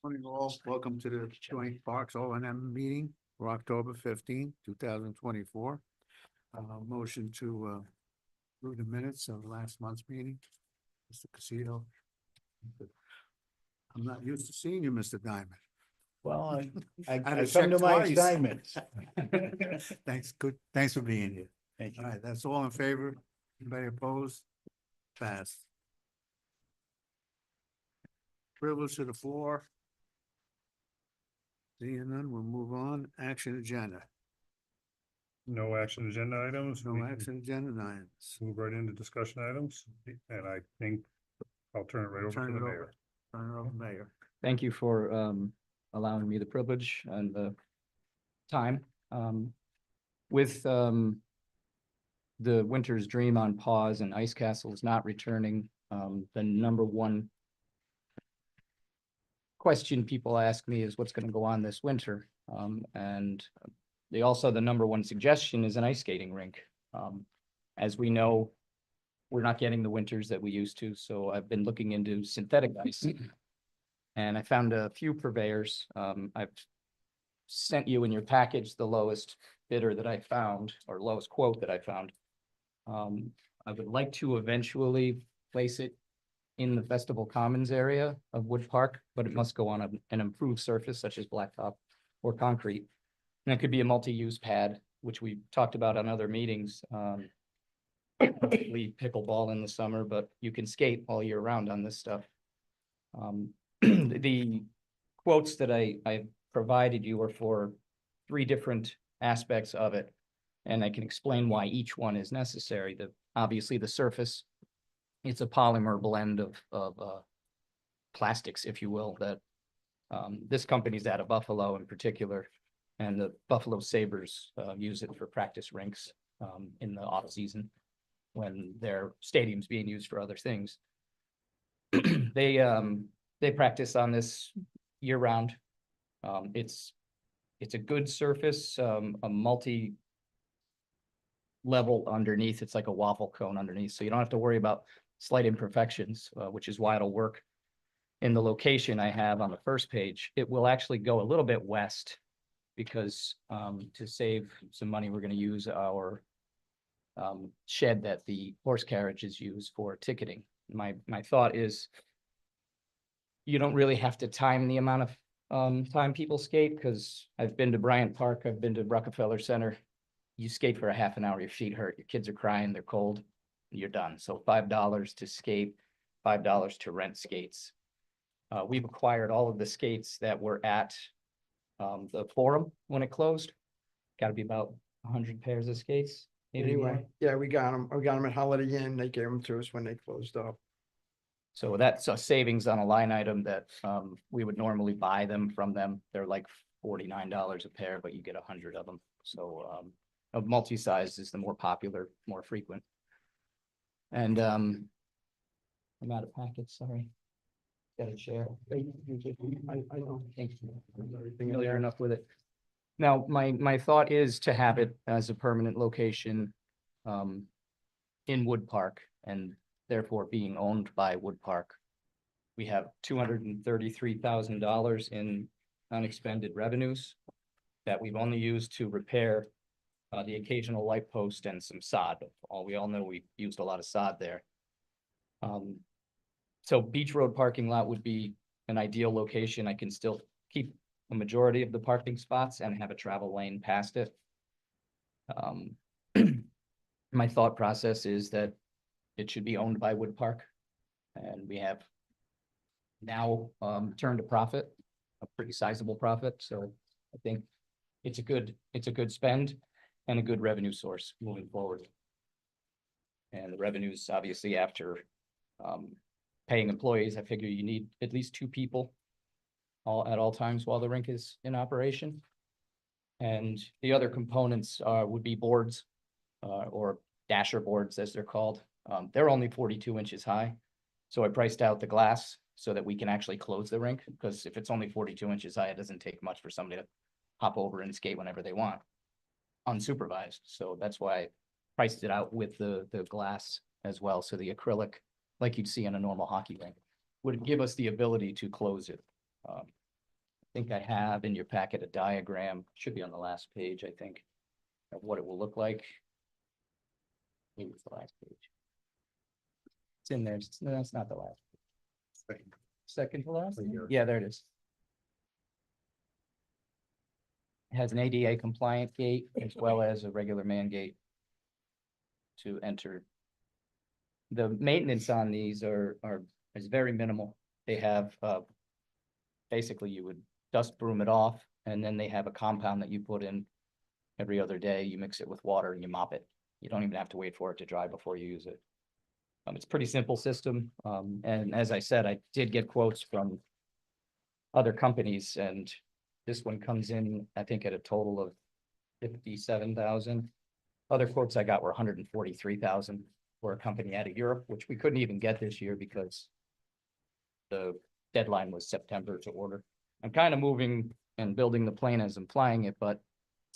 Morning all, welcome to the Joint Parks O and M meeting for October 2024. Motion to approve the minutes of last month's meeting. Mr. Casino. I'm not used to seeing you, Mr. Diamond. Well, I Had to come to check my twice. assignments. Thanks for being here. Thank All you. right, that's all in favor. Anybody opposed? Passed. Privilege to the floor. Seeing none, we'll move on. Action agenda. No action agenda items. No We can action agenda items. Move right into discussion items, and I think I'll turn it right over Turn to the it over. mayor. Turn it over, Mayor. Thank you for allowing me the privilege and the time. With the Winter's Dream on pause and Ice Castles not returning, the number one question people ask me is what's going to go on this winter. And the number one suggestion is an ice skating rink. As we know, we're not getting the winters that we used to, so I've been looking into synthetic ice. And I found a few purveyors. I've sent you in your package the lowest bidder that I found, or lowest quote that I found. I would like to eventually place it in the Festival Commons area of Wood Park, but it must go on an improved surface such as blacktop or concrete. And it could be a multi-use pad, which we talked about on other meetings. Leave pickleball in the summer, but you can skate all year round on this stuff. The quotes that I provided you are for 3 different aspects of it, and I can explain why each one is necessary. Obviously the surface, it's a polymer blend of plastics, if you will, that this company's out of Buffalo in particular, and the Buffalo Sabres use it for practice rinks in the off season when their stadium's being used for other things. They practice on this year round. It's a good surface, a multi level underneath. It's like a waffle cone underneath, so you don't have to worry about slight imperfections, which is why it'll work in the location I have on the first page. It will actually go a little bit west because to save some money, we're going to use our shed that the horse carriages use for ticketing. My thought is you don't really have to time the amount of time people skate, because I've been to Bryant Park, I've been to Rockefeller Center. You skate for a half an hour, your feet hurt, your kids are crying, they're cold, you're done. So $5 to skate, $5 to rent skates. We've acquired all of the skates that were at the Forum when it closed. Got to be about 100 pairs of skates. Maybe Anyway, more. yeah, we got them at Holiday Inn. They gave them to us when they closed up. So that's a savings on a line item that we would normally buy them from them. They're like $49 a pair, but you get 100 of them. So a multi-size is the more popular, more frequent. And I'm out of packets, sorry. Got a chair. I don't Thank you. everything in Familiar there. enough with it. Now, my thought is to have it as a permanent location in Wood Park, and therefore being owned by Wood Park. We have $233,000 in unexpended revenues that we've only used to repair the occasional light post and some sod. We all know we used a lot of sod there. So Beach Road parking lot would be an ideal location. I can still keep a majority of the parking spots and have a travel lane past it. My thought process is that it should be owned by Wood Park. And we have now turned a profit, a pretty sizable profit. So I think it's a good spend and a good revenue source moving forward. And the revenues, obviously, after paying employees, I figure you need at least 2 people at all times while the rink is in operation. And the other components would be boards or dasher boards, as they're called. They're only 42 inches high. So I priced out the glass so that we can actually close the rink, because if it's only 42 inches high, it doesn't take much for somebody to hop over and skate whenever they want, unsupervised. So that's why I priced it out with the glass as well. So the acrylic, like you'd see in a normal hockey rink, would give us the ability to close it. think I have in your packet a diagram, should be on the last page, I think, of what it will look like. Maybe it's the last page. It's in there. No, that's not the last. Second to last? Right here. Yeah, there it is. It has an ADA compliant gate as well as a regular man gate to enter. The maintenance on these is very minimal. They have, basically you would dust broom it off, and then they have a compound that you put in every other day. You mix it with water and you mop it. You don't even have to wait for it to dry before you use it. It's a pretty simple system. And as I said, I did get quotes from other companies, and this one comes in, I think, at a total of 57,000. Other quotes I got were 143,000 for a company out of Europe, which we couldn't even get this year because the deadline was September to order. I'm kind of moving and building the plane as I'm flying it, but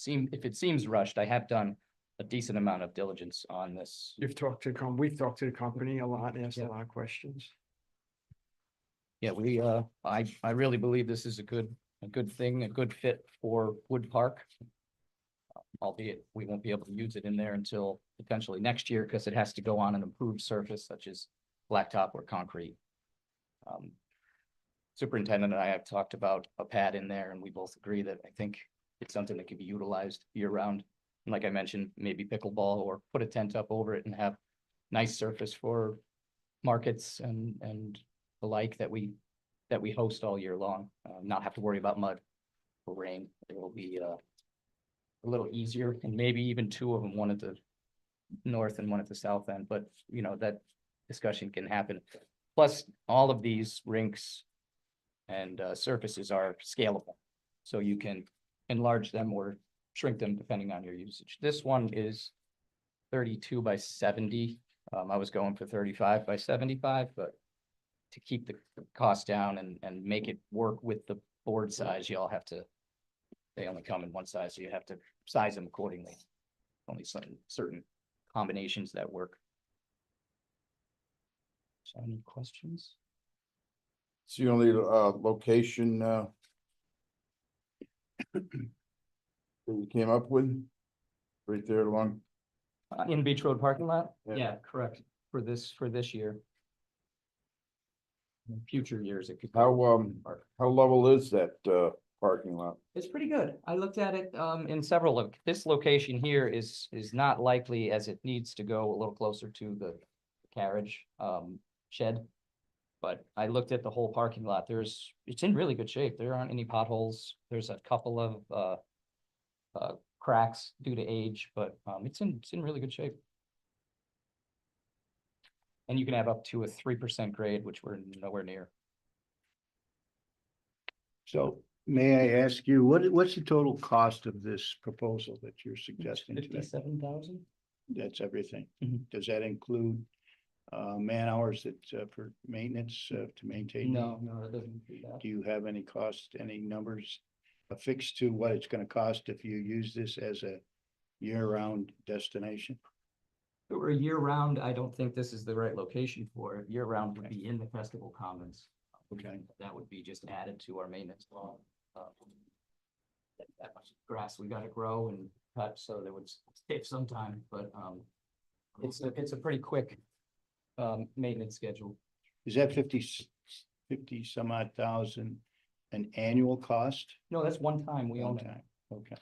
if it seems rushed, I have done a decent amount of diligence on this. We've talked to the company a lot, asked a Yeah. lot of questions. Yeah, I really believe this is a good thing, a good fit for Wood Park. Albeit, we won't be able to use it in there until potentially next year because it has to go on an improved surface such as blacktop or concrete. Superintendent and I have talked about a pad in there, and we both agree that I think it's something that can be utilized year round. And like I mentioned, maybe pickleball or put a tent up over it and have nice surface for markets and the like that we host all year long. Not have to worry about mud or rain. It will be a little easier, and maybe even two of them, one at the north and one at the south end, but you know, that discussion can happen. Plus, all of these rinks and surfaces are scalable, so you can enlarge them or shrink them depending on your usage. This one is 32 by 70. I was going for 35 by 75, but to keep the cost down and make it work with the board size, you all have to, they only come in one size, so you have to size them accordingly. Only certain combinations that work. So any questions? It's the only location that you came up with? Right there along, In Beach Road parking lot? Yeah. Yeah, correct. For this year. In future years, it could. how level is that parking lot? It's pretty good. I looked at it in several of, this location here is not likely as it needs to go a little closer to the carriage shed. But I looked at the whole parking lot. It's in really good shape. There aren't any potholes. There's a couple of cracks due to age, but it's in really good shape. And you can have up to a 3% grade, which we're nowhere near. So may I ask you, what's the total cost of this proposal that you're suggesting today? 57,000? That's everything. Mhm. Does that include man hours that for maintenance to maintain? No, that doesn't do that. Do you have any cost, any numbers affixed to what it's gonna cost if you use this as a year-round destination? If it were year round, I don't think this is the right location for it. Year round would be in the Festival Commons. Okay. That would be just added to our maintenance law. That much grass we gotta grow and cut, so that would save some time, but it's a pretty quick maintenance schedule. Is that 50 some odd thousand an annual cost? No, that's one time we own One it. time. Okay.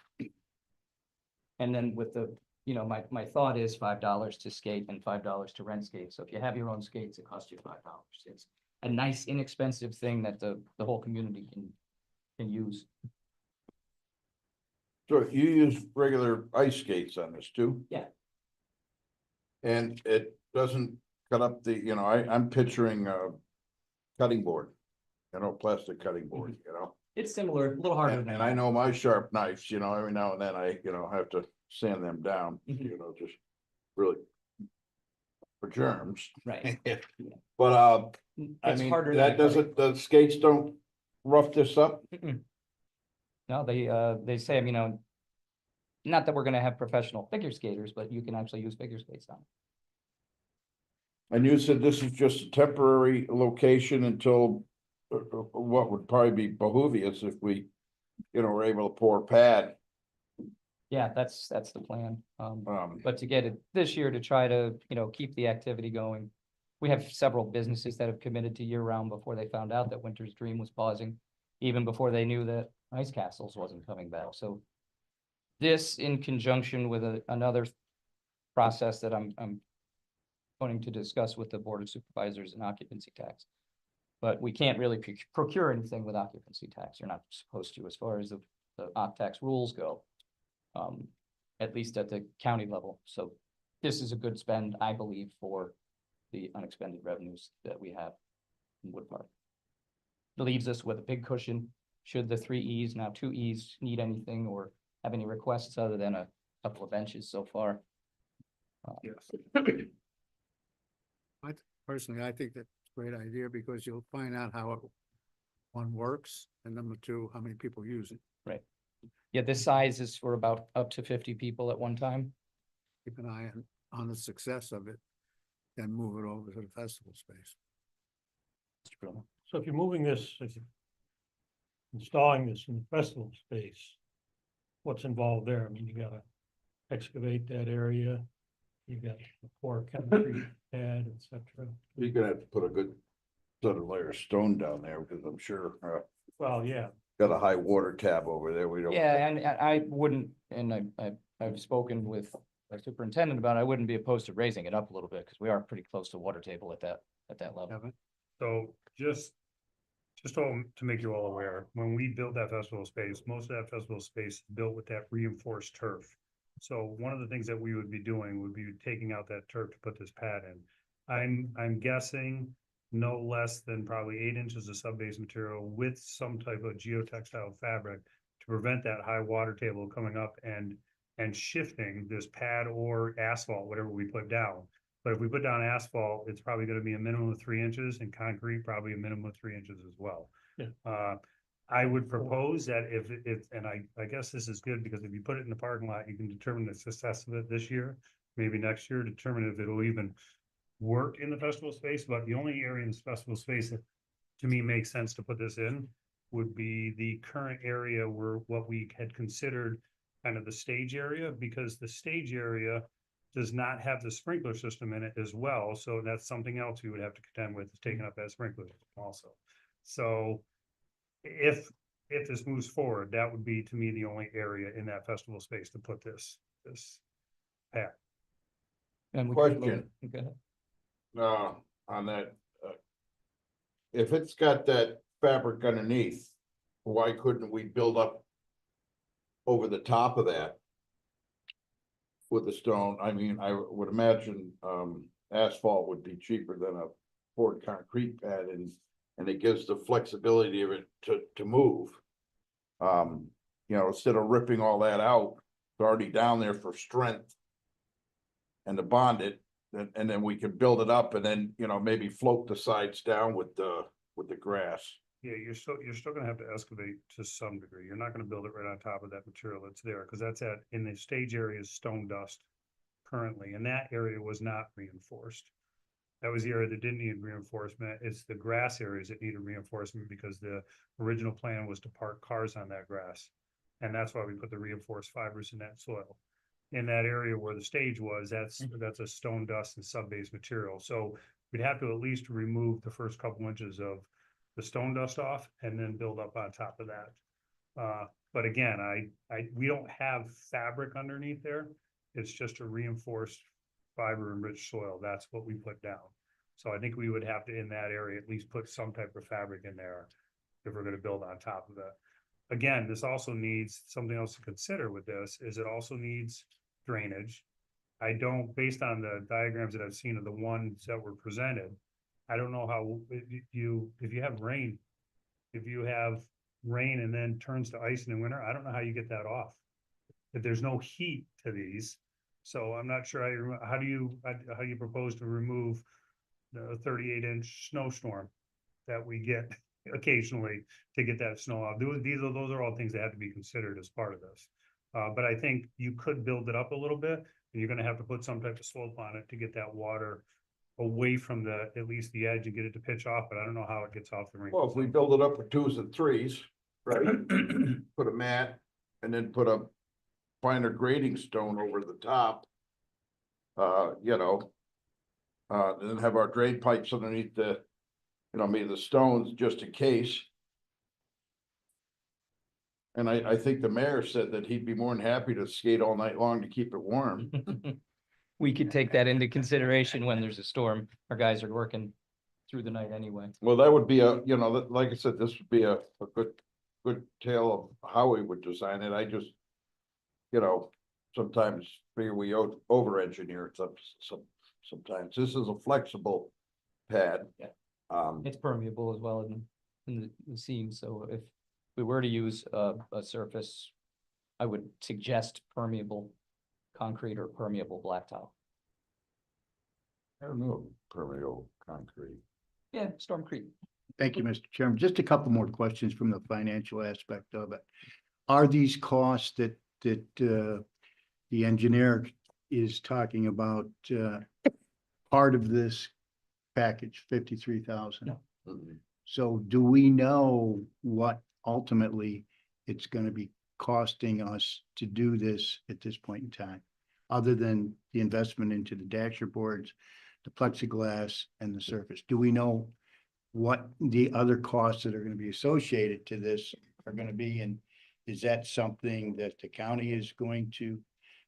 And then with the, my thought is $5 to skate and $5 to rent skates. So if you have your own skates, it costs you $5. It's a nice inexpensive thing that the whole community can use. So you use regular ice skates on this too? Yeah. And it doesn't cut up I'm picturing a cutting board, plastic cutting board, It's similar, a little harder And than I know my sharp knives, every now and then I, have to sand them down, Mhm. just really for germs. Right. But, I It's mean, harder than that a cutting doesn't, the skates don't rough this up? Mm-mm. No, they say, not that we're gonna have professional figure skaters, but you can actually use figure skates on. And you said this is just a temporary location until what would probably be behoovious if we, were able to pour a pad. Yeah, that's the plan. Um, But to get it this year to try to, keep the activity going. We have several businesses that have committed to year round before they found out that Winter's Dream was pausing, even before they knew that Ice Castles wasn't coming back. So this in conjunction with another process that I'm going to discuss with the Board of Supervisors and occupancy tax. But we can't really procure anything with occupancy tax. You're not supposed to, as far as the op tax rules go. At least at the county level. So this is a good spend, I believe, for the unexpended revenues that we have in Wood Park. It leaves us with a big cushion, should the 3 Es, now 2 Es, need anything or have any requests other than a couple of benches so far. Yes. Personally, I think that's a great idea because you'll find out how it, one, works, and number two, how many people use it. Yeah, this size is for about up to 50 people at one time. Keep an eye on the success of it, then move it over to the festival space. Mr. Bruno. So if you're moving this, if you're installing this in the festival space, what's involved there? I mean, you gotta excavate that area. You got to pour concrete pad, et cetera. you're gonna have to put a good sort of layer of stone down there, because I'm sure, Well, yeah, got a high water tab over there, we don't. Yeah, and I wouldn't, and I've spoken with our superintendent about it, I wouldn't be opposed to raising it up a little bit, because we are pretty close to water table at that level. Kevin? So just to make you all aware, when we built that festival space, most of that festival space is built with that reinforced turf. So one of the things that we would be doing would be taking out that turf to put this pad in. I'm guessing no less than probably 8 inches of sub-base material with some type of geotextile fabric to prevent that high water table coming up and shifting this pad or asphalt, whatever we put down. But if we put down asphalt, it's probably gonna be a minimum of 3 inches, and concrete probably a minimum of 3 inches as well. Yeah. I would propose that if, and I guess this is good, because if you put it in the parking lot, you can determine the success of it this year, maybe next year, determine if it'll even work in the festival space. But the only area in the festival space that to me makes sense to put this in would be the current area where what we had considered kind of the stage area, because the stage area does not have the sprinkler system in it as well. So that's something else we would have to contend with, is taking up that sprinkler system also. So if this moves forward, that would be to me the only area in that festival space to put this pad. And we could look- Question. Go ahead. On that, if it's got that fabric underneath, why couldn't we build up over the top of that with the stone? I mean, I would imagine, asphalt would be cheaper than a poured concrete pad, and it gives the flexibility of it to move. Instead of ripping all that out, it's already down there for strength and to bond it, and then we could build it up and then, maybe float the sides down with the grass. Yeah, you're still gonna have to excavate to some degree. You're not gonna build it right on top of that material that's there, because that's in the stage area is stone dust currently, and that area was not reinforced. That was the area that didn't need reinforcement. It's the grass areas that needed reinforcement, because the original plan was to park cars on that grass. And that's why we put the reinforced fibers in that soil. In that area where the stage was, that's a stone dust and sub-base material. So we'd have to at least remove the first couple inches of the stone dust off and then build up on top of that. But again, we don't have fabric underneath there. It's just a reinforced fiber enriched soil. That's what we put down. So I think we would have to, in that area, at least put some type of fabric in there if we're gonna build on top of it. Again, this also needs, something else to consider with this, is it also needs drainage. I don't, based on the diagrams that I've seen of the ones that were presented, I don't know how, if you have rain, and then turns to ice in the winter, I don't know how you get that off. If there's no heat to these, so I'm not sure how do you propose to remove the 38-inch snowstorm that we get occasionally to get that snow off? Those are all things that have to be considered as part of this. But I think you could build it up a little bit, and you're gonna have to put some type of slope on it to get that water away from the, at least the edge and get it to pitch off, but I don't know how it gets off the rink. Well, if we build it up with 2s and 3s, right, put a mat and then put a finer grading stone over the top. You know. Then have our drain pipes underneath the, you know, maybe the stones just in case. And I think the mayor said that he'd be more than happy to skate all night long to keep it warm. We could take that into consideration when there's a storm. Our guys are working through the night anyway. Well, that would be a, you know, like I said, this would be a good tale of how we would design it. I just, you know, sometimes figure we over-engineer it sometimes. This is a flexible pad. Yeah. Um, It's permeable as well in the seams, so if we were to use a surface, I would suggest permeable concrete or permeable blacktop. I don't know, permeable concrete. Yeah, Stormcrete. Thank you, Mr. Chairman. Just a couple more questions from the financial aspect of it. Are these costs that the engineer is talking about part of this package, 53,000? No. Mhm. So do we know what ultimately it's gonna be costing us to do this at this point in time? Other than the investment into the dasher boards, the plexiglass and the surface, do we know what the other costs that are gonna be associated to this are gonna be? And is that something that the county is going to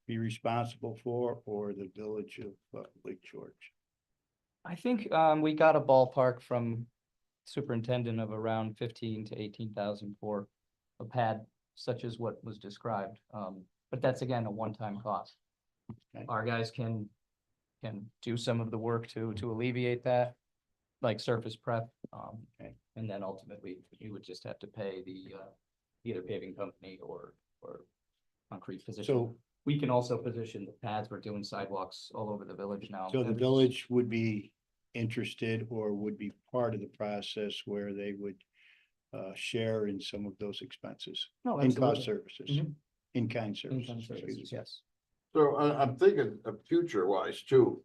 be responsible for, or the village of Lake George? I think we got a ballpark from superintendent of around 15 to 18,000 for a pad such as what was described. But that's again, a one-time cost. Okay. Our guys can do some of the work to alleviate that, like surface prep. Okay. And then ultimately, you would just have to pay the either paving company or concrete position. So, We can also position the pads. We're doing sidewalks all over the village now. so the village would be interested or would be part of the process where they would share in some of those expenses, No, in-cost absolutely. services, Mhm. in-kind Income services. excuse services, me. yes. So I'm thinking of future wise too.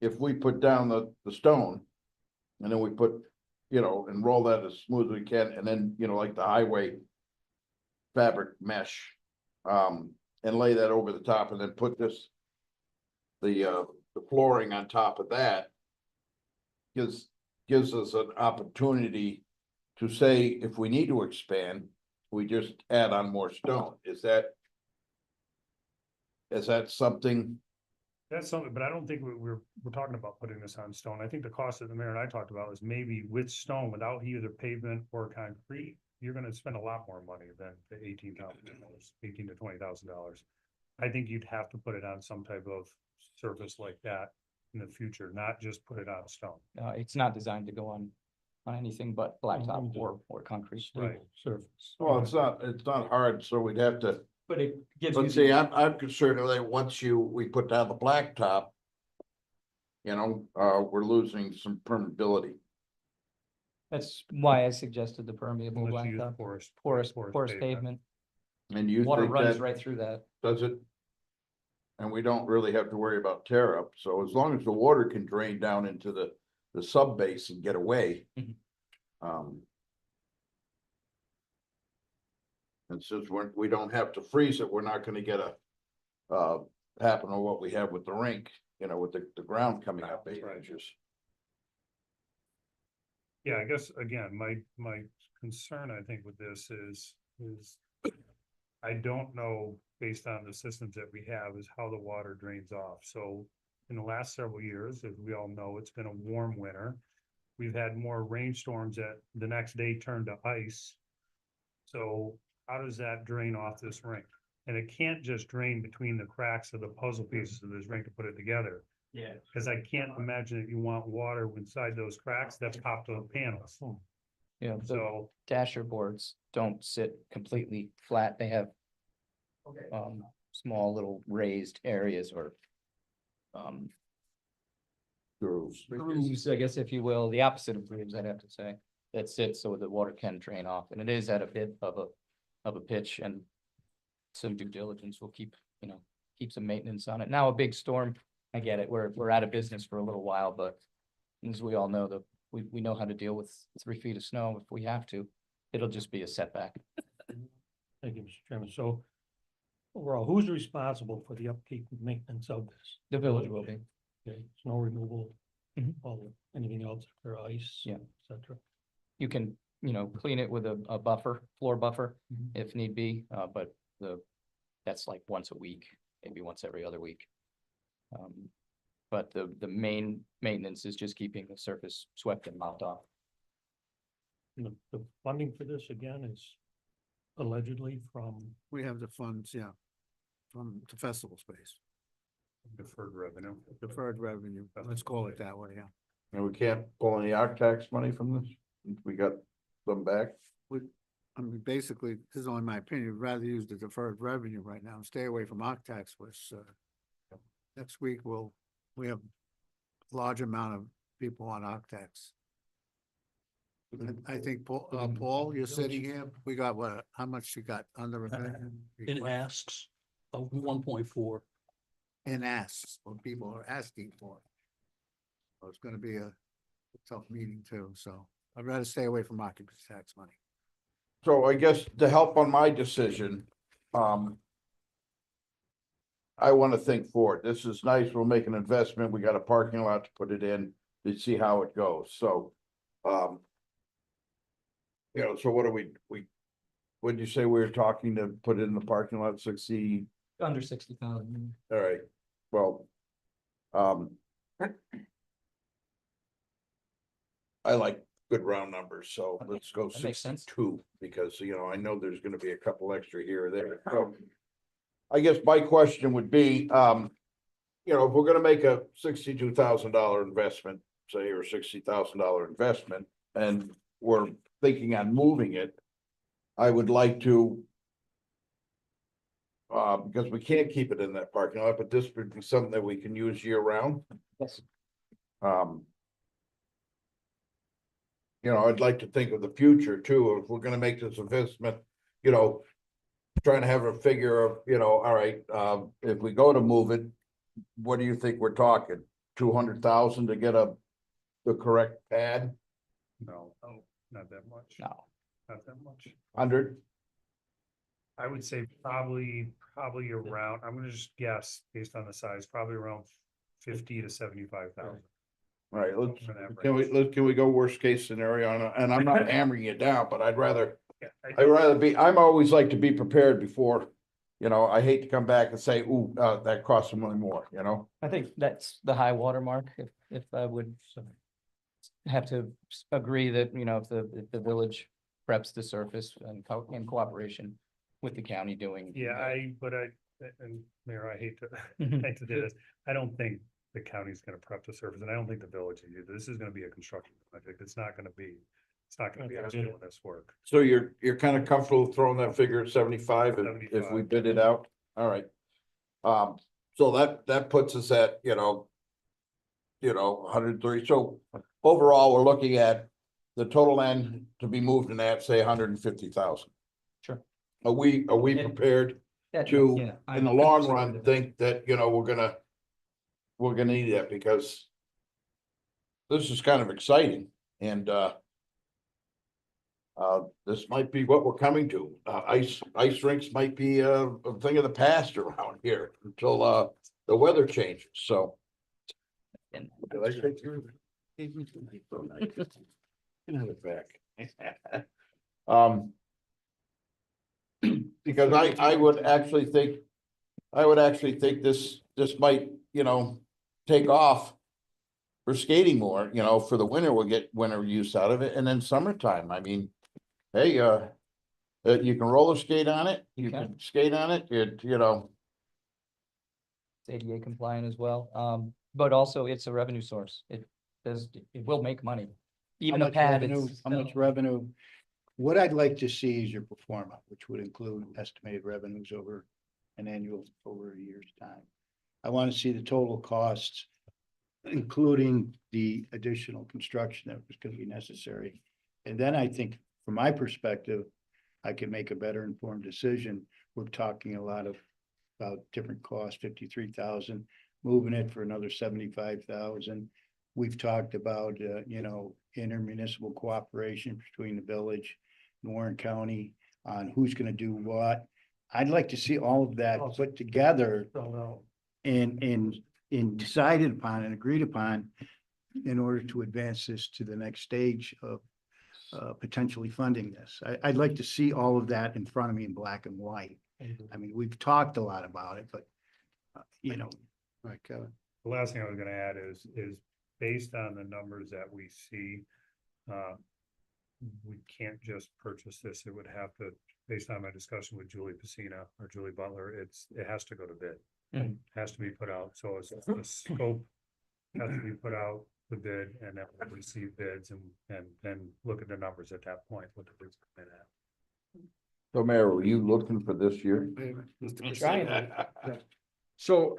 If we put down the stone. And then we put, you know, and roll that as smooth as we can, and then, you know, like the highway. Fabric mesh, and lay that over the top and then put this. The flooring on top of that. Gives us an opportunity to say, if we need to expand, we just add on more stone. Is that something? That's something, but I don't think we're talking about putting this on stone. I think the cost that the mayor and I talked about is maybe with stone, without either pavement or concrete, you're gonna spend a lot more money than the $18,000, $18,000 to $20,000. I think you'd have to put it on some type of surface like that in the future, not just put it on stone. It's not designed to go on anything but blacktop Mhm. or concrete. Right. Surface. Well, it's not hard, so we'd have to, But it gives but you. see, I'm concerned that once we put down the blacktop. You know, we're losing some permeability. That's why I suggested the permeable Unless you use blacktop, porous porous pavement. And you Water think runs that right through that. does it? And we don't really have to worry about tear up, so as long as the water can drain down into the sub base and get away. Mhm. And since we don't have to freeze it, we're not gonna get happen on what we have with the rink, you know, with the ground coming up 8 inches. Yeah, I guess, again, my concern, I think, with this is I don't know, based on the systems that we have, is how the water drains off. So in the last several years, as we all know, it's been a warm winter. We've had more rainstorms that the next day turn to ice. So how does that drain off this rink? And it can't just drain between the cracks of the puzzle pieces of this rink to put it together. Yeah. Cause I can't imagine that you want water inside those cracks that pop to the panels. Yeah, the So, dasher boards don't sit completely flat. They have small little raised areas or Grooves. grooves, I guess, if you will, the opposite of grooves, I'd have to say. That sit so the water can drain off, and it is at a bit of a pitch, and some due diligence will keep keep some maintenance on it. Now, a big storm, I get it, we're out of business for a little while, but as we all know, we know how to deal with 3 feet of snow if we have to. It'll just be a setback. Thank you, Mr. Chairman. So overall, who's responsible for the upkeep and maintenance of this? The village will be. Okay, snow removal, Mhm. anything else, or ice? Yeah. Et cetera. You can, clean it with a buffer, floor buffer, Mhm. if need be, but that's like once a week, maybe once every other week. But the main maintenance is just keeping the surface swept and mopped off. And the funding for this again is allegedly from, We have the funds, yeah, from the festival space, Deferred revenue. deferred revenue, let's call it that way, yeah. And we can't pull any out tax money from this? We got some back? I mean, basically, this is only my opinion, I'd rather use the deferred revenue right now and stay away from Octax, which, next week we have a large amount of people on Octax. I think, Paul, you're sitting here, we got what, how much you got under a million? It asks of 1.4. And asks, what people are asking for. So it's gonna be a tough meeting too, so I'd rather stay away from occupancy tax money. So I guess to help on my decision, I want to think forward. This is nice. We'll make an investment. We got a parking lot to put it in to see how it goes. So, so what do what'd you say we were talking to put it in the parking lot, 60? Under 60,000. All right, well, I like good round numbers, so Okay, let's go that makes sense. 62, because, I know there's gonna be a couple extra here or there. So I guess my question would be, if we're gonna make a $62,000 investment, say, or $60,000 investment, and we're thinking on moving it, I would like to, because we can't keep it in that parking lot, but this would be something that we can use year round. Yes. I'd like to think of the future too, if we're gonna make this investment, trying to have a figure of, all right, if we go to move it, what do you think we're talking? 200,000 to get the correct pad, No, not that much. No, Not that much. 100? I would say probably around, I'm gonna just guess based on the size, probably around 50 to 75,000. All right, let's, For that can we go worst case scenario, and I'm not hammering you down, but I'd rather Yeah, I'm always like to be prepared before, I hate to come back and say, ooh, that costs some money more, I think that's the high water mark, if I would have to agree that, if the village preps the surface and in cooperation with the county doing. Yeah, and Mayor, I hate to, Mhm. hate to do this, I don't think the county's gonna prep the surface, and I don't think the village is either. This is gonna be a construction project, it's not gonna be Okay. us doing this work. So you're kind of comfortable throwing that figure at 75 if we 75. bid it out? All right. So that puts us at, 103. So overall, we're looking at the total land to be moved in that, say 150,000. Sure. Are we Yeah. prepared to, in the long run, think that, we're gonna need that, because this is kind of exciting, and this might be what we're coming to. Ice rinks might be a thing of the past around here until the weather changes, so. And- Did I take yours? So nice. Can have it back. Because I would actually think this might, take off for skating more, for the winter, we'll get winter use out of it, and then summertime, I mean, hey, you can roller skate on it, You you can. can skate on it, It's ADA compliant as well, but also it's a revenue source. It will make money. Even How a much pad, revenue- it's. How much revenue? What I'd like to see is your performa, which would include estimated revenues over a year's time. I want to see the total costs, including the additional construction that was going to be necessary. And then I think, from my perspective, I can make a better informed decision. We're talking a lot of about different costs, 53,000, moving it for another 75,000. We've talked about, intermunicipal cooperation between the village and Warren County on who's gonna do what. I'd like to see all of that put together and decided upon and agreed upon in order to advance this to the next stage of potentially funding this. I'd like to see all of that in front of me in black and white. I mean, we've talked a lot about it, but Right, Kevin. The last thing I was gonna add is based on the numbers that we see, we can't just purchase this. It would have to, based on my discussion with Julie Pacina or Julie Butler, it has to go to bid. Mhm. Has to be put out. So it's the scope has to be put out the bid and then we'll receive bids and look at the numbers at that point, what the bids come in at. So Mayor, were you looking for this year? Mr. Trying. Pacino. So,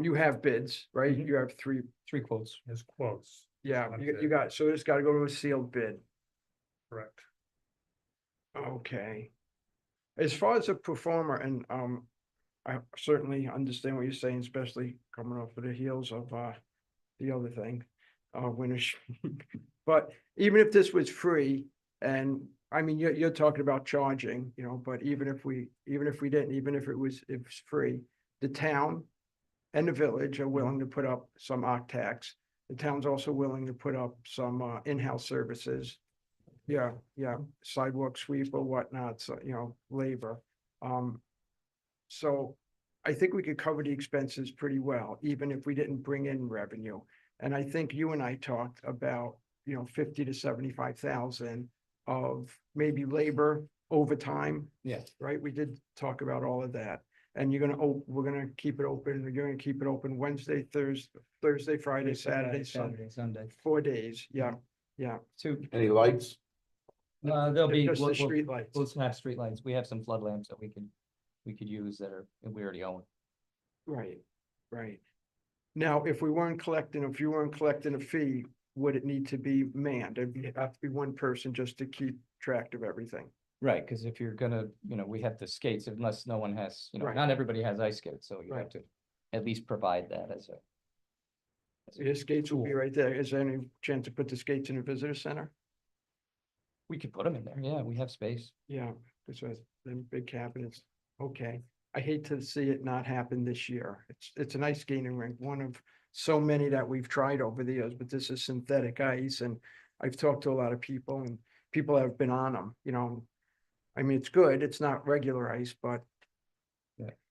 you have bids, right? You have three, Three quotes. His quotes, yeah, One you bid. got, so it's gotta go to a sealed bid. correct? Okay. As far as a performer, and I certainly understand what you're saying, especially coming off of the heels of the other thing, winter. But even if this was free, and I mean, you're talking about charging, but even if we didn't, even if it was free, the town and the village are willing to put up some tax. The town's also willing to put up some in-house services. Yeah, sidewalk sweep or whatnot, so, labor. So I think we could cover the expenses pretty well, even if we didn't bring in revenue. And I think you and I talked about, 50 to 75,000 of maybe labor overtime, Yes. right? We did talk about all of that. And we're gonna keep it open, you're gonna keep it open Wednesday, Thursday, Friday, Saturday, Sunday, Sunday. 4 days, yeah. Two, Any lights? there'll be, Just the we'll street lights. have streetlights. We have some flood lamps that we could use that we already own. Right. Now, if you weren't collecting a fee, would it need to be manned? It'd have to be one person just to keep track of everything. Right, because if you're gonna, we have the skates, unless no one has, Right. not everybody has ice skates, so you Right. have to at least provide that as a. Your skates will be tool. right there. Is there any chance to put the skates in a visitor center? We could put them in there. Yeah, we have space. Yeah, because them big cabinets. Okay. I hate to see it not happen this year. It's a nice skating rink, one of so many that we've tried over the years, but this is synthetic ice and I've talked to a lot of people and people have been on them, I mean, it's good. It's not regular ice, but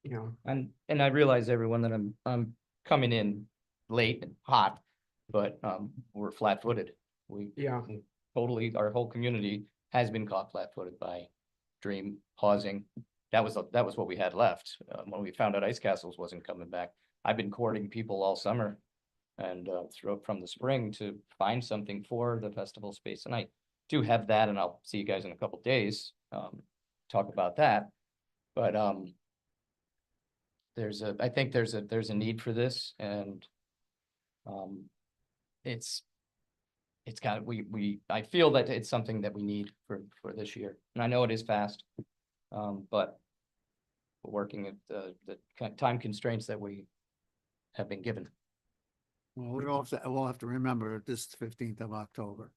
Yeah. And I realize everyone that I'm coming in late and hot, but we're flat footed. We totally, our whole community has been caught flat footed by Dream pausing. That was what we had left when we found out Ice Castles wasn't coming back. I've been courting people all summer and from the spring to find something for the festival space. And I do have that, and I'll see you guys in a couple days, talk about that. But I think there's a need for this, and it's got, I feel that it's something that we need for this year. And I know it is fast, but we're working at the time constraints that we have been given. Well, we'll have to remember this 15th of October.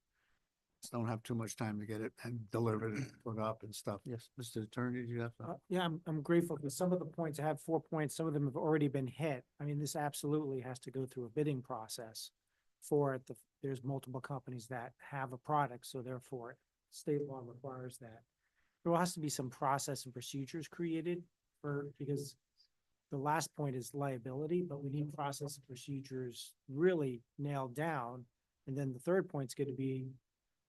Just don't have too much time to get it and delivered and put up and stuff. Yes, Mr. Attorney, do you have? Yeah, I'm grateful because some of the points, I have 4 points, some of them have already been hit. I mean, this absolutely has to go through a bidding process for it. There's multiple companies that have a product, so therefore state law requires that. There has to be some process and procedures created because the last point is liability, but we need process and procedures really nailed down. And then the third point's going to be,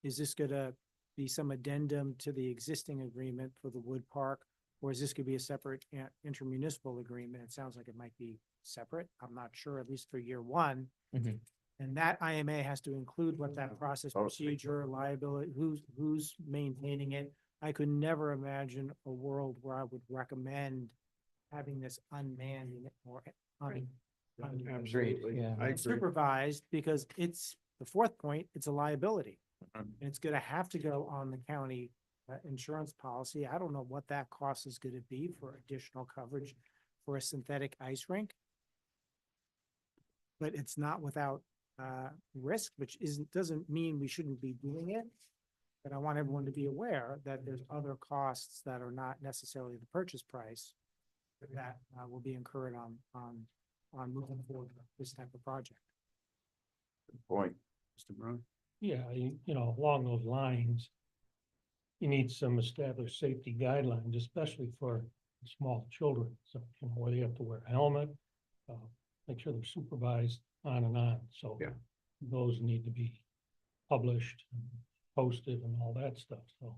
is this going to be some addendum to the existing agreement for the Wood Park? Or is this going to be a separate intermunicipal agreement? It sounds like it might be separate. I'm not sure, at least for year one. Mhm. And that IMA has to include what that process, procedure, liability, who's maintaining it. I could never imagine a world where I would recommend having this unmanned or Absolutely. Yeah. I agree. supervised, because it's the fourth point, it's a liability. And it's gonna have to go on the county insurance policy. I don't know what that cost is gonna be for additional coverage for a synthetic ice rink. But it's not without risk, which doesn't mean we shouldn't be doing it. But I want everyone to be aware that there's other costs that are not necessarily the purchase price that will be incurred on moving forward with this type of project. Point. Mr. Brown? Yeah, you know, along those lines, you need some established safety guidelines, especially for small children. So, you know, where they have to wear a helmet, make sure they're supervised on and on. So Yeah. those need to be published, and posted and all that stuff. So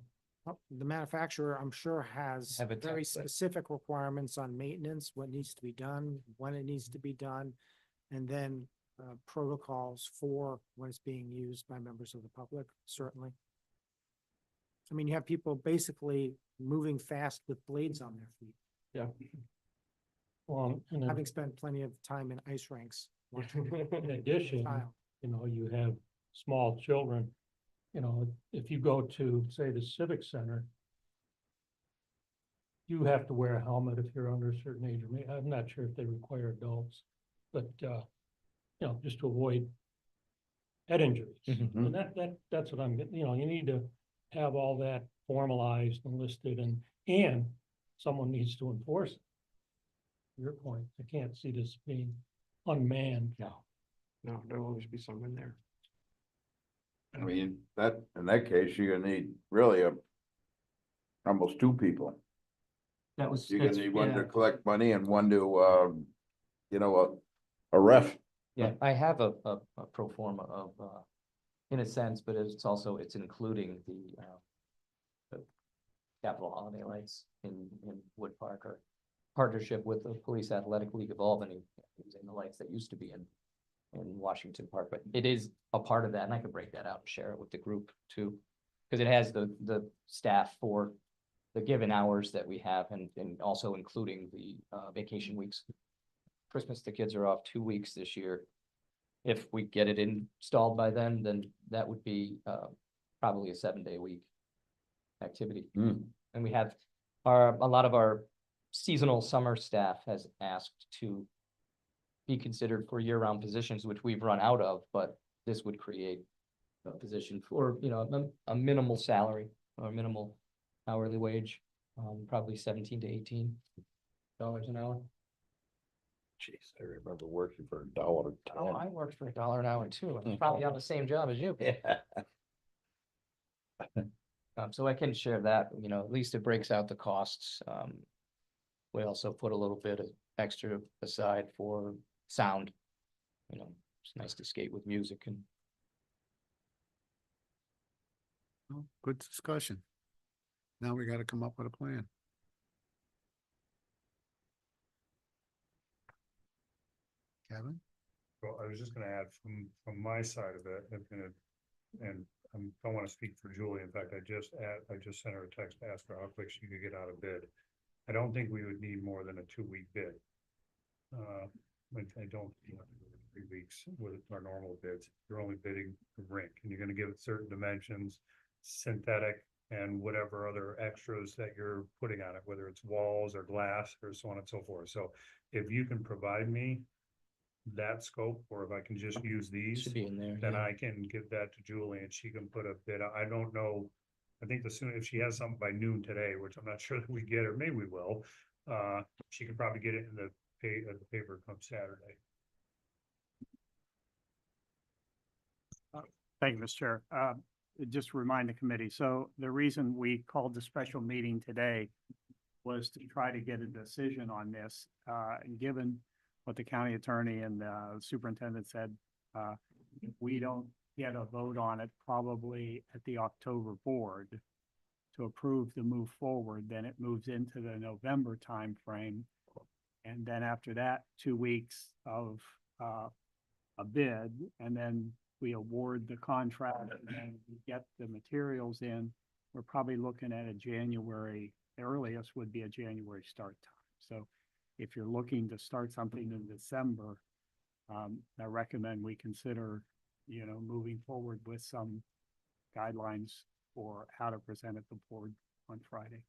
The manufacturer, I'm sure, has Have a very template. specific requirements on maintenance, what needs to be done, when it needs to be done, and then protocols for when it's being used by members of the public, certainly. I mean, you have people basically moving fast with blades on their feet, and then having spent plenty of time in ice rinks. watching in addition, child. you know, you have small children. You know, if you go to, say, the Civic Center, you have to wear a helmet if you're under a certain age. I'm not sure if they require adults, but, you know, just to avoid head injuries. Mhm. And that's what I'm getting, you know, you need to have all that formalized and listed and someone needs to enforce it. Your point, I can't see this being unmanned. No. No, there'll always be someone there. I mean, in that case, you're gonna need really almost two people. That was. You're gonna that's- need one yeah. to collect money and one to, you know, a ref. Yeah, I have a pro forma of, in a sense, but it's also, it's including the Capitol Holiday Lights in Wood Park, or partnership with the Police Athletic League of Albany, using the lights that used to be in Washington Park, but it is a part of that, and I could break that out and share it with the group too. Because it has the staff for the given hours that we have, and also including the vacation weeks. Christmas, the kids are off 2 weeks this year. If we get it installed by then that would be probably a 7-day week activity. Hmm. And we have a lot of our seasonal summer staff has asked to be considered for year-round positions, which we've run out of, but this would create a position for, you know, a minimal salary or minimal hourly wage, probably $17 to $18 an hour. Jeez, I remember working for $1.10. Oh, I worked for $1 an hour too. I'm probably on the same job as you. Yeah. So I can share that, you know, at least it breaks out the costs. We also put a little bit of extra aside for sound. You know, it's nice to skate with music and. Well, good discussion. Now we gotta come up with a plan. Kevin? Well, I was just gonna add from my side of it, and I don't wanna speak for Julie. In fact, I just sent her a text to ask her how quick she could get out of bid. I don't think we would need more than a 2-week bid. I don't, you know, 3 weeks with our normal bids. You're only bidding the rink, and you're gonna give it certain dimensions, synthetic, and whatever other extras that you're putting on it, whether it's walls or glass or so on and so forth. So if you can provide me that scope, or if I can just use these, Should be in there. then yeah. I can give that to Julie and she can put a bid. I don't know. I think if she has something by noon today, which I'm not sure that we get, or maybe we will, she could probably get it in the paper come Saturday. Thank you, Mr. Chair. Just to remind the committee, so the reason we called the special meeting today was to try to get a decision on this, and given what the county attorney and the superintendent said, if we don't get a vote on it probably at the October board to approve the move forward, then it moves into the November timeframe. And then after that, 2 weeks of a bid, and then we award the contract and then we get the materials in. We're probably looking at a January, the earliest would be a January start time. So if you're looking to start something in December, I recommend we consider, you know, moving forward with some guidelines for how to present at the board on Friday.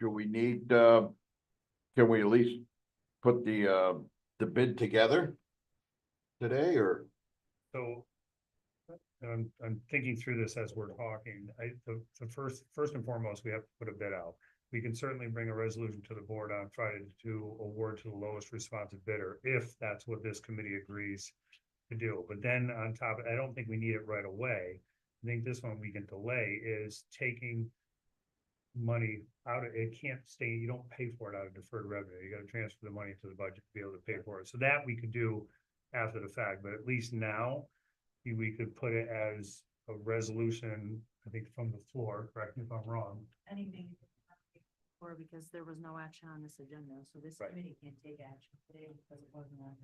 do we need, can we at least put the bid together today, or? So. I'm thinking through this as we're talking. The first and foremost, we have to put a bid out. We can certainly bring a resolution to the board on Friday to award to the lowest responsive bidder, if that's what this committee agrees to do. But then on top, I don't think we need it right away. I think this one we can delay is taking money out of, it can't stay, you don't pay for it out of deferred revenue. You gotta transfer the money to the budget to be able to pay for it. So that we could do after the fact, but at least now we could put it as a resolution, I think from the floor, correct me if I'm wrong. Anything or because there was no action on this agenda, so this Right. committee can't take action today because it wasn't on.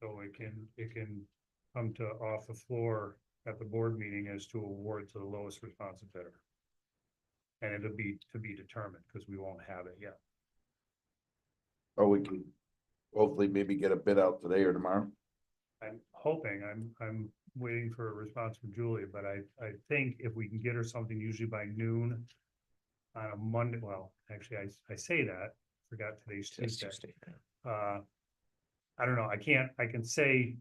So it can come to off the floor at the board meeting as to award to the lowest responsive bidder. And it'll be to be determined, because we won't have it yet. Or we can hopefully maybe get a bid out today or tomorrow? I'm hoping, I'm waiting for a response from Julia, but I think if we can get her something usually by noon on a Monday, well, actually, I say that, forgot today's Today's Tuesday. Tuesday. I don't know, I can say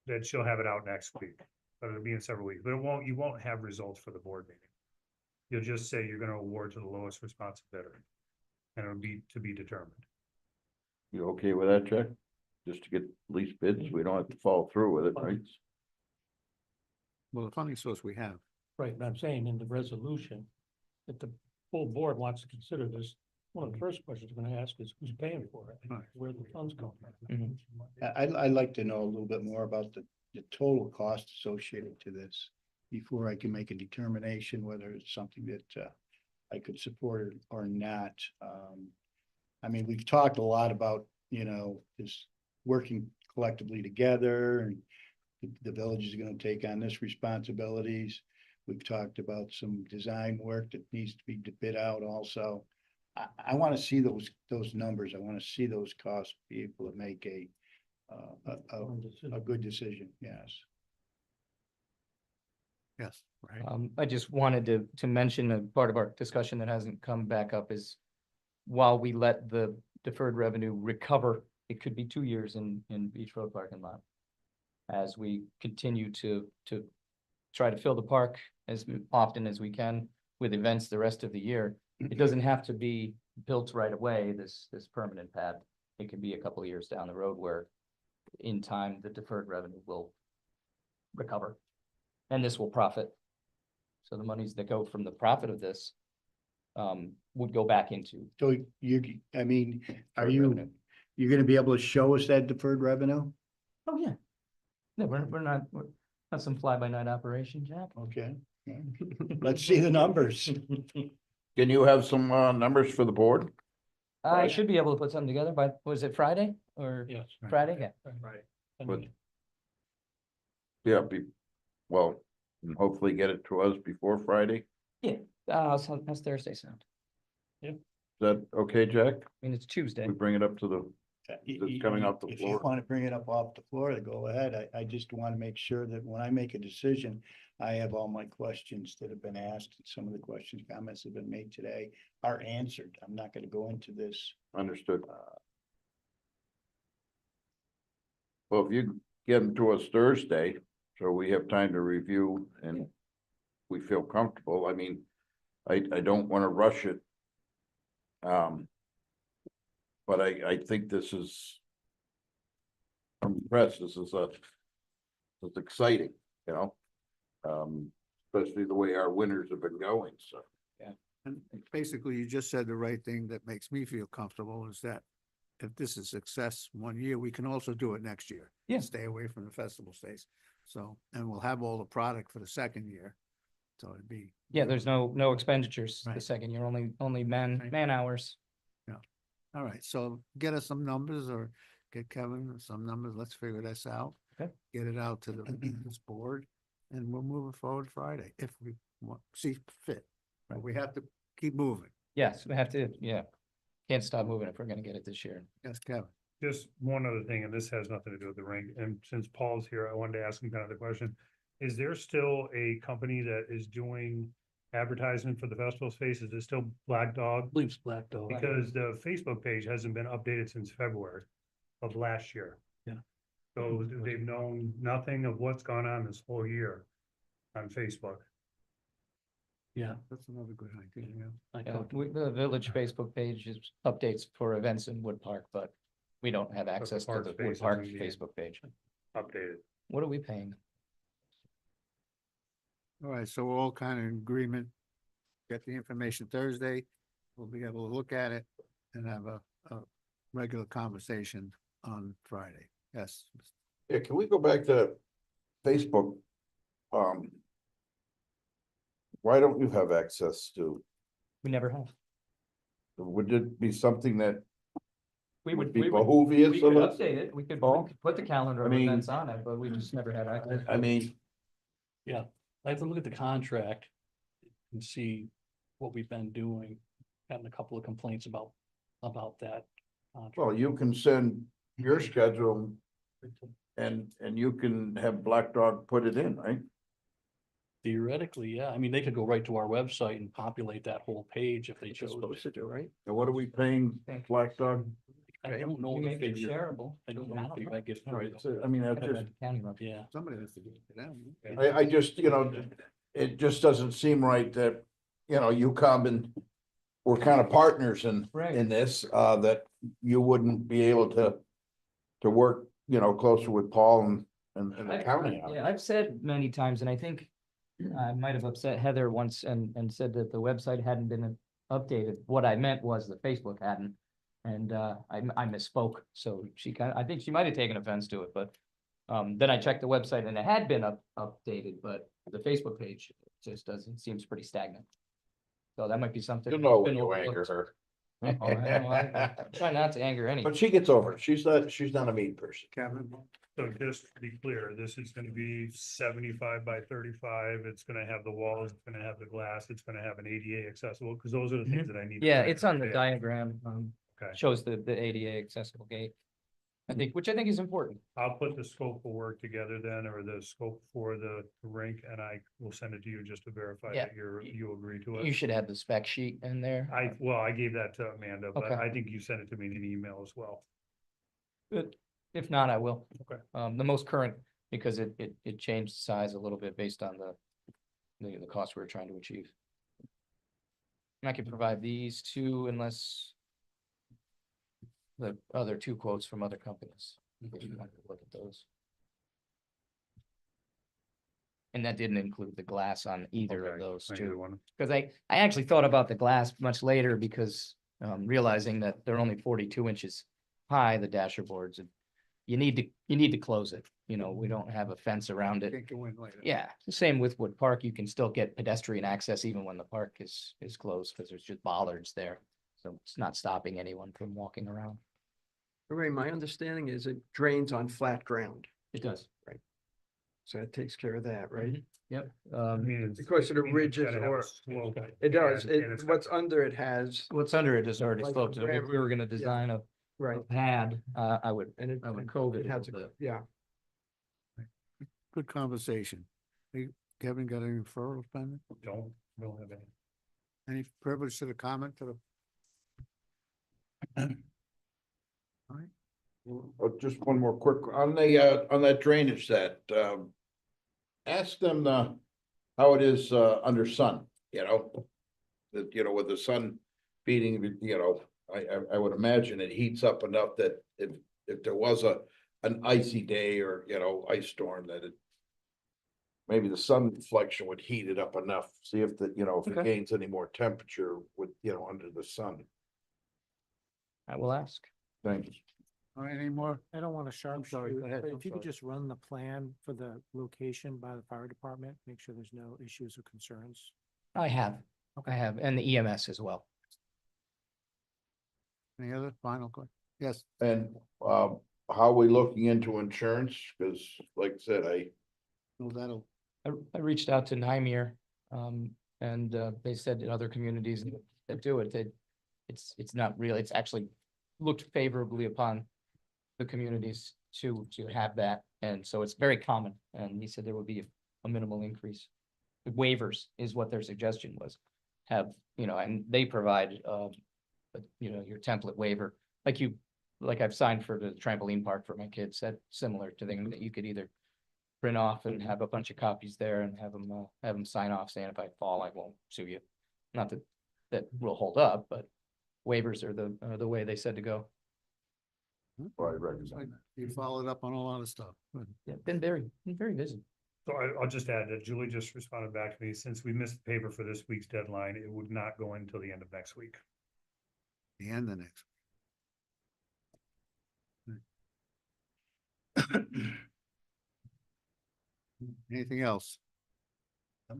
that she'll have it out next week, but it'll be in several weeks, but you won't have results for the board meeting. You'll just say you're gonna award to the lowest responsive bidder, and it'll be to be determined. You okay with that, Jack? Just to get at least bids, we don't have to follow through with it, right? Well, the funding source we have. Right, and I'm saying in the resolution, if the full board wants to consider this, one of the first questions we're gonna ask is who's paying for it? Right. Where the funds come from? Mhm. I'd like to know a little bit more about the total cost associated to this before I can make a determination whether it's something that I could support or not. I mean, we've talked a lot about, this working collectively together, and the village is gonna take on this responsibilities. We've talked about some design work that needs to be bid out also. I wanna see those numbers. I wanna see those costs, be able to make a good decision, yes. Yes, right. I just wanted to mention a part of our discussion that hasn't come back up is while we let the deferred revenue recover, it could be 2 years in Beach Road parking lot. As we continue to try to fill the park as often as we can with events the rest of the year. It doesn't have to be built right away, this permanent pad. It can be a couple of years down the road where in time, the deferred revenue will recover. And this will profit. So the monies that go from the profit of this would go back into. So are deferred you, revenue. you're gonna be able to show us that deferred revenue? Oh, yeah. No, we're not some fly-by-night operation, Jack. Okay, let's see the numbers. Can you have some numbers for the board? I should be able to put something together by, was it Friday or Yes. Friday? Yeah. Right. But- Yeah, and hopefully get it to us before Friday. So that's Thursday sound. Is that okay, Jack? I mean, it's Tuesday. We bring it up to the, It's coming off the If you floor. want to bring it up off the floor, then go ahead. I just want to make sure that when I make a decision, I have all my questions that have been asked. Some of the questions, comments that have been made today are answered. I'm not going to go into this. understood. Well, if you get them to us Thursday, so we have time to review and we feel comfortable, I mean, I don't wanna rush it. But I think this is. I'm impressed, this is exciting, especially the way our winters have been going, so. And basically, you just said the right thing that makes me feel comfortable is that if this is success 1 year, we can also do it next year. Yeah. Stay away from the festival stays. So, and we'll have all the product for the second year. So it'd be. Yeah, there's no expenditures the Right. second year, only man hours. All right, so get us some numbers or get Kevin some numbers. Let's figure this out. Okay. Get it out to this board and we'll move it forward Friday if we see fit. But we have to keep moving. Yes, we have to, can't stop moving if we're gonna get it this year. Yes, Kevin. Just one other thing, and this has nothing to do with the ring, and since Paul's here, I wanted to ask him kind of the question. Is there still a company that is doing advertisement for the festival space? Is it still Black Dog? Believes Black Dog. Because the Facebook page hasn't been updated since February of last year. Yeah. So they've known nothing of what's gone on this whole year on Facebook. Yeah. That's another good idea, yeah. I Yeah, talked to the village Facebook page is updates for events in Wood Park, but we don't have access to park the space Wood Park isn't needed. Facebook page. Updated. What are we paying? All right, so we're all kind of in agreement. Get the information Thursday. We'll be able to look at it and have a regular conversation on Friday. Yes. Yeah, can we go back to Facebook? Why don't you have access to, We never have. would it be something that We would would, be we would, behoovious we could of us? update it. We Oh. could put the calendar I of mean- events on it, but we just never had access. I mean, I have to look at the contract and see what we've been doing. Gotten a couple of complaints about that. contract. well, you can send your schedule and you can have Black Dog put it in, right? Theoretically, yeah. I mean, they could go right to our website and populate that whole page if they chose. supposed to do, right? And what are we paying Black Dog? I don't know You the make it figure. shareable. I don't know the figure. I get. Right, so, I mean, that's just, County road. Yeah, Somebody has to give it to them. I just, it just doesn't seem right that, UCOM and we're kind of partners in Right. this, that you wouldn't be able to work, closer with Paul and the county. on it. Yeah, I've said many times, and I think I might have upset Heather once and said that the website hadn't been updated. What I meant was the Facebook hadn't. And I misspoke, so I think she might have taken offense to it, but then I checked the website and it had been updated, but the Facebook page just seems pretty stagnant. So that might be something. You know that's when been you anger overlooked. her. Oh, I know, I try not to anger anyone. But she gets over it. She's not a mean person. Kevin? So just to be clear, this is gonna be 75 by 35. It's gonna have the walls, it's gonna have the glass, it's gonna have an ADA accessible, because those are the things that I need. to Yeah, correct it's on the today. diagram, Okay. shows the ADA accessible gate. Which I think is important. I'll put the scope of work together then, or the scope for the rink, and I will send it to you just to verify Yeah. that you agree to You it. should have the spec sheet in there. I gave that to Amanda, but Okay. I think you sent it to me in an email as well. Good. If not, I will. Okay. The most current, because it changed size a little bit based on the cost we were trying to achieve. And I can provide these two unless the other two quotes from other companies. If you want to look at those. And that didn't include the glass on either of Okay, those I either two. one. Because I actually thought about the glass much later because realizing that they're only 42 inches high, the dasher boards, and you need to close it. We don't have a fence around it. Can't go in later. Yeah, the same with Wood Park. You can still get pedestrian access even when the park is closed because there's just bollards there. So it's not stopping anyone from walking around. Ray, my understanding is it drains on flat ground, It does. so that takes care of that, right? Yep. I mean, it's- Because of the I mean, it's ridges gotta have a or- slope, It does, and it's what's under it has, What's under it is already Like sloped. So if we were gonna design a right, pad, I would and I would cove it a has, little bit. yeah. Good conversation. Hey, Kevin, got any referrals pending? don't have any. Any privilege to the comment to the? All right, Just one more quick, on that drainage ask them, how it is, under sun, that, with the sun beating, I would imagine it heats up enough that if there was an icy day or, ice storm, that maybe the sun reflection would heat it up enough, see if if it Okay. gains any more temperature with, under the sun. I will ask. Thanks. all right, any more? I don't want to sorry, sharpshoot, go ahead, but I'm if you could sorry. just run the plan for the location by the fire department, make sure there's no issues or concerns. I have, and the EMS as well. Any other final question? Yes, And, how are we looking into insurance? Cause like I said, no, that'll, I reached out to Nymeer, and they said in other communities that do it, that it's not real, it's actually looked favorably upon the communities to have that, and so it's very common, and he said there would be a minimal increase. waivers is what their suggestion was. Have, and they provide, your template waiver, like I've signed for the trampoline park for my kids, that similar to thing that you could either print off and have a bunch of copies there and have them sign off saying if I fall, I won't sue you. Not that that will hold up, but waivers are the way they said to go. Well, I recommend that. You followed up on a lot of stuff. Good. Yeah, been very busy. So I'll just add that Julie just responded back to me, since we missed the paper for this week's deadline, it would not go in until the end of next week. The end of next. Anything else? All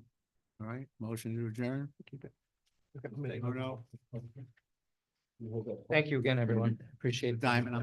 right, motion to adjourn? Keep it. Oh, no. Thank you again, everyone. Appreciate it. Diamond, I'm